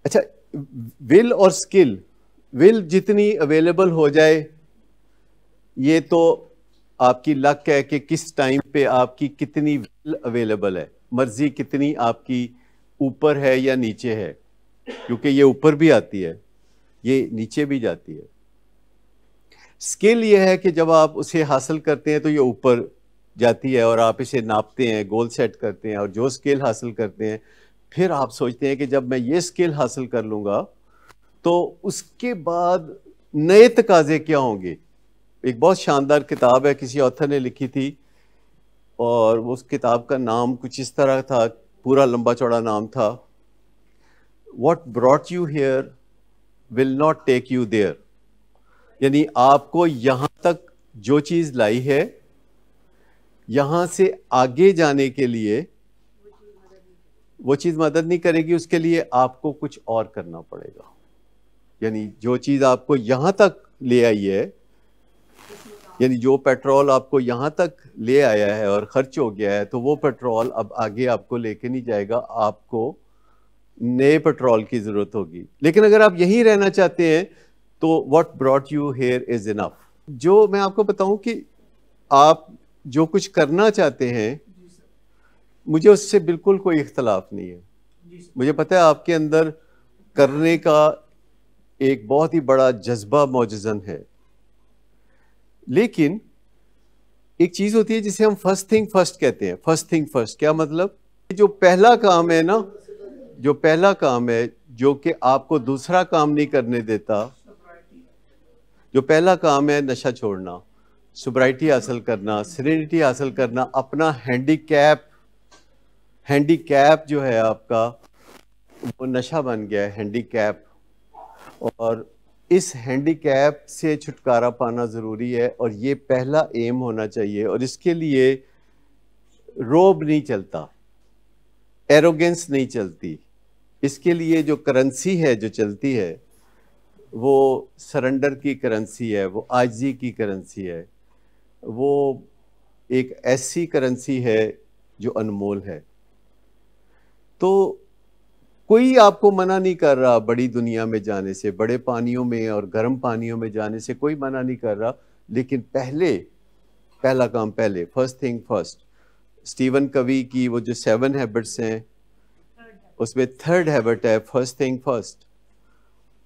اچھا، ول اور اسکل، ول جتنی اویلیبل ہو جائے یہ تو آپ کی لک ہے کہ کس ٹائم پہ آپ کی کتنی ول اویلیبل ہے، مرضی کتنی آپ کی اوپر ہے یا نیچے ہے، کیونکہ یہ اوپر بھی آتی ہے یہ نیچے بھی جاتی ہے۔ اسکل یہ ہے کہ جب آپ اسے حاصل کرتے ہیں تو یہ اوپر جاتی ہے اور آپ اسے ناپتے ہیں، گول سیٹ کرتے ہیں، اور جو اسکل حاصل کرتے ہیں پھر آپ سوچتے ہیں کہ جب میں یہ اسکل حاصل کر لوں گا تو اس کے بعد نئے تقاضے کیا ہوں گے۔ ایک بہت شاندار کتاب ہے، کسی آتھر نے لکھی تھی، اور اس کتاب کا نام کچھ اس طرح تھا، پورا لمبا چوڑا نام تھا، What brought you here will not take you there۔ یعنی آپ کو یہاں تک جو چیز لائی ہے یہاں سے آگے جانے کے لیے وہ چیز مدد نہیں کرے گی، اس کے لیے آپ کو کچھ اور کرنا پڑے گا۔ یعنی جو چیز آپ کو یہاں تک لے آئی ہے، یعنی جو پیٹرول آپ کو یہاں تک لے آیا ہے اور خرچ ہو گیا ہے، تو وہ پیٹرول اب آگے آپ کو لے کے نہیں جائے گا، آپ کو نئے پیٹرول کی ضرورت ہوگی۔ لیکن اگر آپ یہیں رہنا چاہتے ہیں تو what brought you here is enough۔ جو میں آپ کو بتاؤں کہ آپ جو کچھ کرنا چاہتے ہیں مجھے اس سے بالکل کوئی اختلاف نہیں ہے، مجھے پتہ ہے آپ کے اندر کرنے کا ایک بہت ہی بڑا جذبہ موجزن ہے، لیکن ایک چیز ہوتی ہے جسے ہم فرسٹ تھنگ فرسٹ کہتے ہیں۔ فرسٹ تھنگ فرسٹ کیا مطلب؟ جو پہلا کام ہے نا، جو پہلا کام ہے جو کہ آپ کو دوسرا کام نہیں کرنے دیتا، جو پہلا کام ہے نشہ چھوڑنا، سوبرائٹی حاصل کرنا، سیرینٹی حاصل کرنا، اپنا ہینڈی کیپ جو ہے آپ کا وہ نشہ بن گیا ہے، ہینڈی کیپ، اور اس ہینڈی کیپ سے چھٹکارا پانا ضروری ہے، اور یہ پہلا ایم ہونا چاہیے، اور اس کے لیے روب نہیں چلتا، ایروگنس نہیں چلتی، اس کے لیے جو کرنسی ہے جو چلتی ہے وہ سرنڈر کی کرنسی ہے، وہ عاجزی کی کرنسی ہے، وہ ایک ایسی کرنسی ہے جو انمول ہے۔ تو کوئی آپ کو منع نہیں کر رہا بڑی دنیا میں جانے سے، بڑے پانیوں میں اور گرم پانیوں میں جانے سے کوئی منع نہیں کر رہا، لیکن پہلا کام پہلے، فرسٹ تھنگ فرسٹ۔ اسٹیون کوی کی وہ جو 7 ہیبٹس ہیں اس میں 3rd ہیبٹ ہے فرسٹ تھنگ فرسٹ،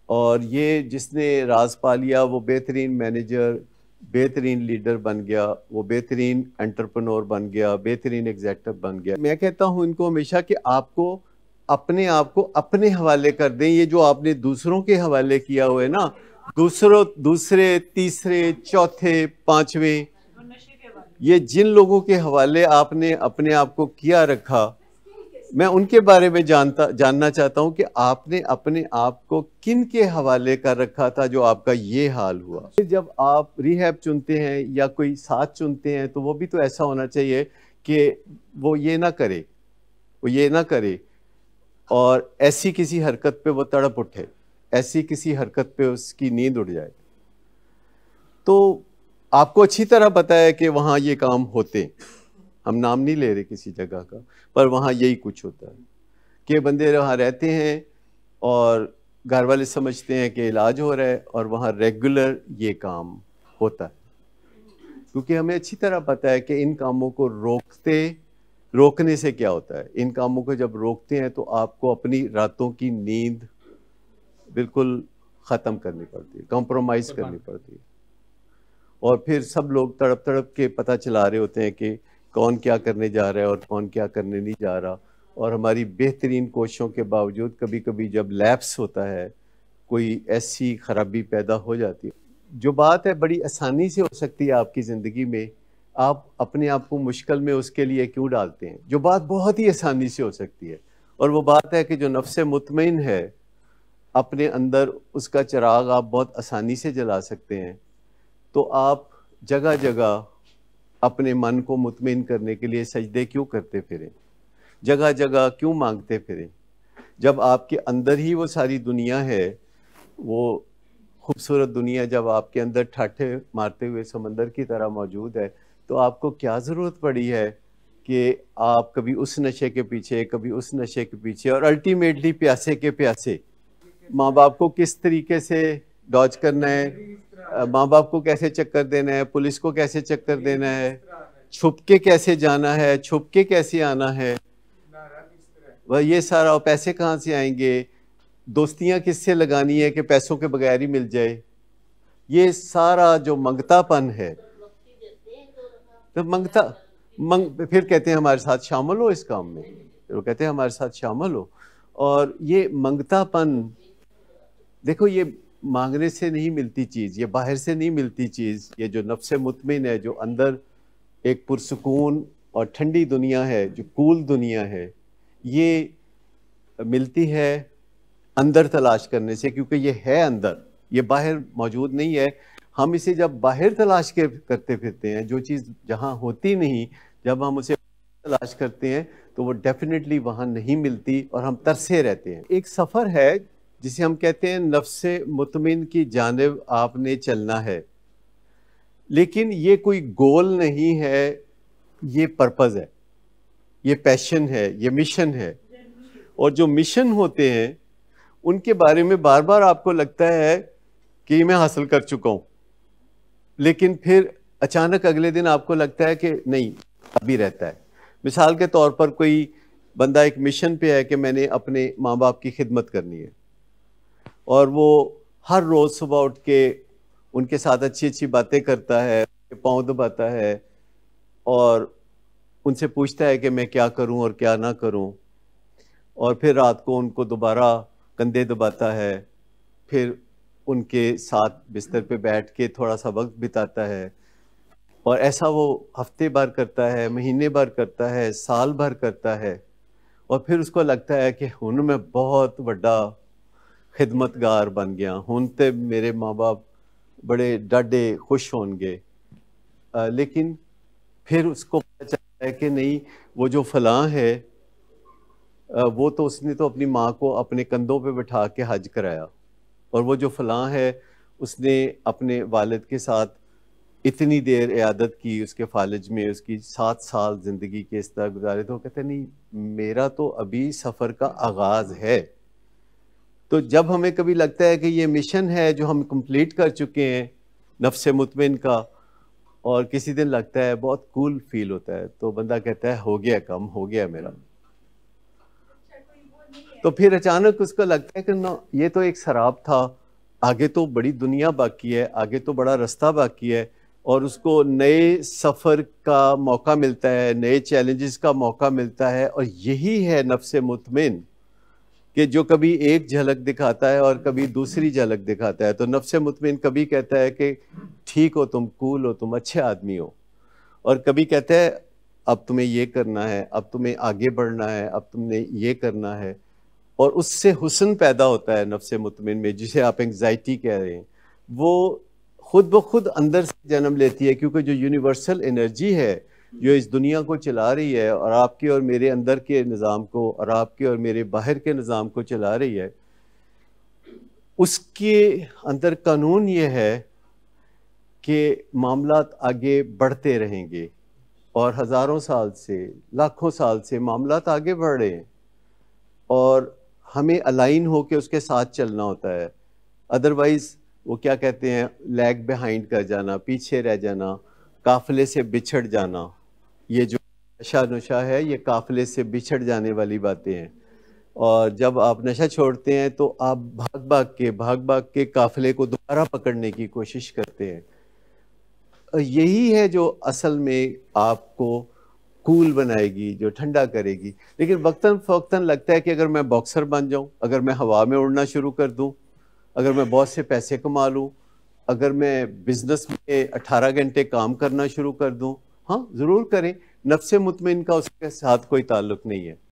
اور یہ جس نے راز پا لیا وہ بہترین مینیجر، بہترین لیڈر بن گیا، وہ بہترین انٹرپرنور بن گیا، بہترین ایگزیکٹو بن گیا۔ میں کہتا ہوں ان کو ہمیشہ کہ آپ کو اپنے حوالے کر دیں، یہ جو آپ نے دوسروں کے حوالے کیا ہوا ہے نا، دوسرے تیسرے چوتھے پانچویں، یہ جن لوگوں کے حوالے آپ نے اپنے آپ کو کیا رکھا، میں ان کے بارے میں جاننا چاہتا ہوں کہ آپ نے اپنے آپ کو کن کے حوالے کر رکھا تھا جو آپ کا یہ حال ہوا۔ جب آپ ریہیب چنتے ہیں یا کوئی ساتھ چنتے ہیں تو وہ بھی تو ایسا ہونا چاہیے کہ وہ یہ نہ کرے اور ایسی کسی حرکت پہ وہ تڑپ اٹھے، ایسی کسی حرکت پہ اس کی نیند اڑ جائے۔ تو آپ کو اچھی طرح پتہ ہے کہ وہاں یہ کام ہوتے ہیں، ہم نام نہیں لے رہے کسی جگہ کا، پر وہاں یہی کچھ ہوتا ہے کہ بندے وہاں رہتے ہیں اور گھر والے سمجھتے ہیں کہ علاج ہو رہا ہے، اور وہاں ریگولر یہ کام ہوتا ہے، کیونکہ ہمیں اچھی طرح پتہ ہے کہ ان کاموں کو روکنے سے کیا ہوتا ہے۔ ان کاموں کو جب روکتے ہیں تو آپ کو اپنی راتوں کی نیند بالکل ختم کرنی پڑتی ہے، کمپرومائز کرنی پڑتی ہے، اور پھر سب لوگ تڑپ کے پتہ چلا رہے ہوتے ہیں کہ کون کیا کرنے جا رہا ہے اور کون کیا کرنے نہیں جا رہا، اور ہماری بہترین کوششوں کے باوجود کبھی کبھی جب لیپس ہوتا ہے، کوئی ایسی خرابی پیدا ہو جاتی ہے۔ جو بات ہے بڑی آسانی سے ہو سکتی ہے آپ کی زندگی میں، آپ اپنے آپ کو مشکل میں اس کے لیے کیوں ڈالتے ہیں؟ جو بات بہت ہی آسانی سے ہو سکتی ہے، اور وہ بات ہے کہ جو نفس مطمئن ہے اپنے اندر، اس کا چراغ آپ بہت آسانی سے جلا سکتے ہیں۔ تو آپ جگہ جگہ اپنے من کو مطمئن کرنے کے لیے سجدے کیوں کرتے پھریں، جگہ جگہ کیوں مانگتے پھریں، جب آپ کے اندر ہی وہ ساری دنیا ہے، وہ خوبصورت دنیا جب آپ کے اندر ٹھاٹھے مارتے ہوئے سمندر کی طرح موجود ہے، تو آپ کو کیا ضرورت پڑی ہے کہ آپ کبھی اس نشے کے پیچھے، کبھی اس نشے کے پیچھے، اور الٹیمیٹلی پیاسے کے پیاسے ماں باپ کو کس طریقے سے ڈاج کرنا ہے، ماں باپ کو کیسے چکر دینا ہے، پولیس کو کیسے چکر دینا ہے، چھپ کے کیسے جانا ہے، چھپ کے کیسے آنا ہے، وہ یہ سارا، پیسے کہاں سے آئیں گے، دوستیاں کس سے لگانی ہے کہ پیسوں کے بغیر ہی مل جائے، یہ سارا جو منگتا پن ہے، تو پھر کہتے ہیں ہمارے ساتھ شامل ہو اس کام میں، پھر وہ کہتے ہیں ہمارے ساتھ شامل ہو. اور یہ منگتا پن، دیکھو یہ مانگنے سے نہیں ملتی چیز، یہ باہر سے نہیں ملتی چیز، یہ جو نفس مطمئن ہے، جو اندر ایک پرسکون اور ٹھنڈی دنیا ہے، جو کول دنیا ہے، یہ ملتی ہے اندر تلاش کرنے سے، کیونکہ یہ ہے اندر، یہ باہر موجود نہیں ہے. ہم اسے جب باہر تلاش کرتے پھرتے ہیں، جو چیز جہاں ہوتی نہیں، جب ہم اسے تلاش کرتے ہیں تو وہ ڈیفینیٹلی وہاں نہیں ملتی اور ہم ترسے رہتے ہیں. ایک سفر ہے جسے ہم کہتے ہیں نفس مطمئن کی جانب آپ نے چلنا ہے، لیکن یہ کوئی گول نہیں ہے، یہ پرپز ہے، یہ پیشن ہے، یہ مشن ہے. اور جو مشن ہوتے ہیں ان کے بارے میں بار بار آپ کو لگتا ہے کہ یہ میں حاصل کر چکا ہوں، لیکن پھر اچانک اگلے دن آپ کو لگتا ہے کہ نہیں، ابھی رہتا ہے. مثال کے طور پر کوئی بندہ ایک مشن پہ ہے کہ میں نے اپنے ماں باپ کی خدمت کرنی ہے، اور وہ ہر روز صبح اٹھ کے ان کے ساتھ اچھی اچھی باتیں کرتا ہے، پاؤں دباتا ہے، اور ان سے پوچھتا ہے کہ میں کیا کروں اور کیا نہ کروں، اور پھر رات کو ان کو دوبارہ کندھے دباتا ہے، پھر ان کے ساتھ بستر پہ بیٹھ کے تھوڑا سا وقت بتاتا ہے. اور ایسا وہ ہفتے بھر کرتا ہے، مہینے بھر کرتا ہے، سال بھر کرتا ہے، اور پھر اس کو لگتا ہے کہ ہن میں بہت بڑا خدمتگار بن گیا، ہن تے میرے ماں باپ بڑے ڈاڈے خوش ہون گے. لیکن پھر اس کو پتہ چلتا ہے کہ نہیں، وہ جو فلاں ہے، وہ تو اس نے تو اپنی ماں کو اپنے کندھوں پہ بٹھا کے حج کرایا، اور وہ جو فلاں ہے اس نے اپنے والد کے ساتھ اتنی دیر عیادت کی اس کے فالج میں، اس کی 7 سال زندگی کے اس طرح گزارے. تو کہتے ہیں نہیں، میرا تو ابھی سفر کا آغاز ہے. تو جب ہمیں کبھی لگتا ہے کہ یہ مشن ہے جو ہم کمپلیٹ کر چکے ہیں نفس مطمئن کا، اور کسی دن لگتا ہے بہت کول فیل ہوتا ہے، تو بندہ کہتا ہے ہو گیا کام، ہو گیا میرا. تو پھر اچانک اس کو لگتا ہے کہ یہ تو ایک سراب تھا، آگے تو بڑی دنیا باقی ہے، آگے تو بڑا رستہ باقی ہے، اور اس کو نئے سفر کا موقع ملتا ہے، نئے چیلنجز کا موقع ملتا ہے. اور یہی ہے نفس مطمئن، کہ جو کبھی ایک جھلک دکھاتا ہے اور کبھی دوسری جھلک دکھاتا ہے. تو نفس مطمئن کبھی کہتا ہے کہ ٹھیک ہو تم، کول ہو تم، اچھے آدمی ہو، اور کبھی کہتا ہے اب تمہیں یہ کرنا ہے، اب تمہیں آگے بڑھنا ہے، اب تم نے یہ کرنا ہے. اور اس سے حسن پیدا ہوتا ہے نفس مطمئن میں، جسے آپ انگزائٹی کہہ رہے ہیں. وہ خود بخود اندر سے جنم لیتی ہے، کیونکہ جو یونیورسل انرجی ہے جو اس دنیا کو چلا رہی ہے، اور آپ کے اور میرے اندر کے نظام کو، اور آپ کے اور میرے باہر کے نظام کو چلا رہی ہے، اس کے اندر قانون یہ ہے کہ معاملات آگے بڑھتے رہیں گے. اور ہزاروں سال سے، لاکھوں سال سے معاملات آگے بڑھ رہے ہیں، اور ہمیں الائن ہو کے اس کے ساتھ چلنا ہوتا ہے. ادروائز وہ کیا کہتے ہیں، لیگ بیہائنڈ کر جانا، پیچھے رہ جانا، قافلے سے بچھڑ جانا. یہ جو نشہ نشہ ہے، یہ قافلے سے بچھڑ جانے والی باتیں ہیں. اور جب آپ نشہ چھوڑتے ہیں تو آپ بھاگ بھاگ کے قافلے کو دوبارہ پکڑنے کی کوشش کرتے ہیں. یہی ہے جو اصل میں آپ کو کول بنائے گی، جو ٹھنڈا کرے گی. لیکن وقتاً فوقتاً لگتا ہے کہ اگر میں باکسر بن جاؤں، اگر میں ہوا میں اڑنا شروع کر دوں، اگر میں بہت سے پیسے کما لوں، اگر میں بزنس میں 18 گھنٹے کام کرنا شروع کر دوں. ہاں ضرور کریں، نفس مطمئن کا اس کے ساتھ کوئی تعلق نہیں ہے.